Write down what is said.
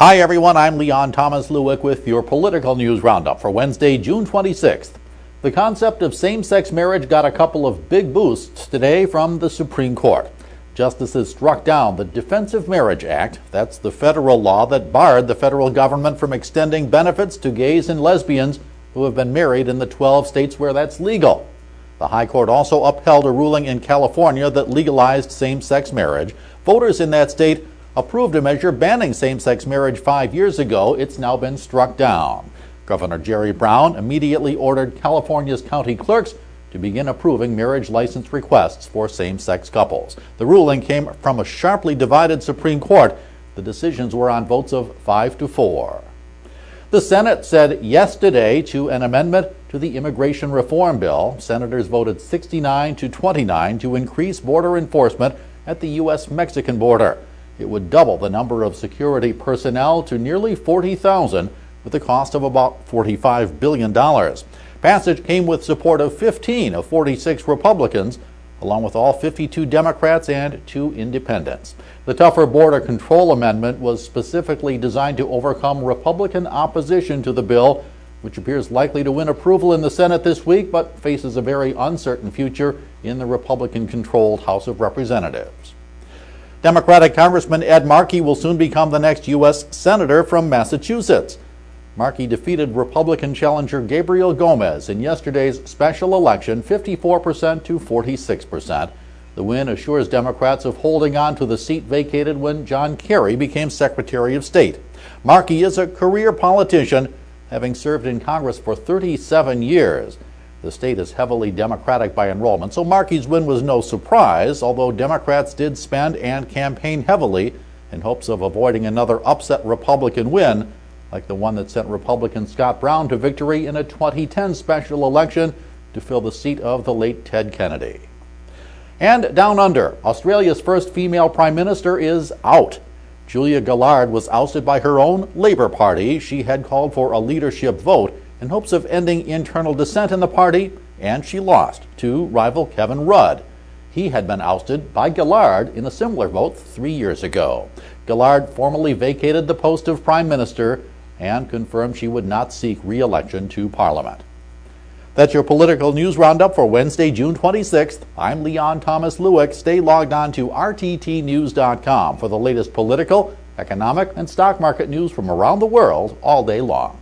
Hi everyone, I'm Leon Thomas Lewick with your political news roundup for Wednesday, June 26th. The concept of same-sex marriage got a couple of big boosts today from the Supreme Court. Justices struck down the Defense of Marriage Act. That's the federal law that barred the federal government from extending benefits to gays and lesbians who have been married in the 12 states where that's legal. The High Court also upheld a ruling in California that legalized same-sex marriage. Voters in that state approved a measure banning same-sex marriage 5 years ago. It's now been struck down. Governor Jerry Brown immediately ordered California's county clerks to begin approving marriage license requests for same-sex couples. The ruling came from a sharply divided Supreme Court. The decisions were on votes of 5-4. The Senate said yes today to an amendment to the immigration reform bill. Senators voted 69-29 to increase border enforcement at the U.S.-Mexican border. It would double the number of security personnel to nearly 40,000 with a cost of about $45 billion. Passage came with support of 15 of 46 Republicans, along with all 52 Democrats and 2 independents. The tougher border control amendment was specifically designed to overcome Republican opposition to the bill, which appears likely to win approval in the Senate this week, but faces a very uncertain future in the Republican-controlled House of Representatives. Democratic Congressman Ed Markey will soon become the next U.S. Senator from Massachusetts. Markey defeated Republican challenger Gabriel Gomez in yesterday's special election, 54% to 46%. The win assures Democrats of holding on to the seat vacated when John Kerry became Secretary of State. Markey is a career politician, having served in Congress for 37 years. The state is heavily Democratic by enrollment, so Markey's win was no surprise, although Democrats did spend and campaign heavily in hopes of avoiding another upset Republican win, like the one that sent Republican Scott Brown to victory in a 2010 special election to fill the seat of the late Ted Kennedy. And down under, Australia's first female prime minister is out. Julia Gillard was ousted by her own Labour Party. She had called for a leadership vote in hopes of ending internal dissent in the party, and she lost to rival Kevin Rudd. He had been ousted by Gillard in a similar vote 3 years ago. Gillard formally vacated the post of prime minister and confirmed she would not seek re-election to Parliament. That's your political news roundup for Wednesday, June 26th. I'm Leon Thomas Lewick. Stay logged on to rttnews.com for the latest political, economic, and stock market news from around the world all day long.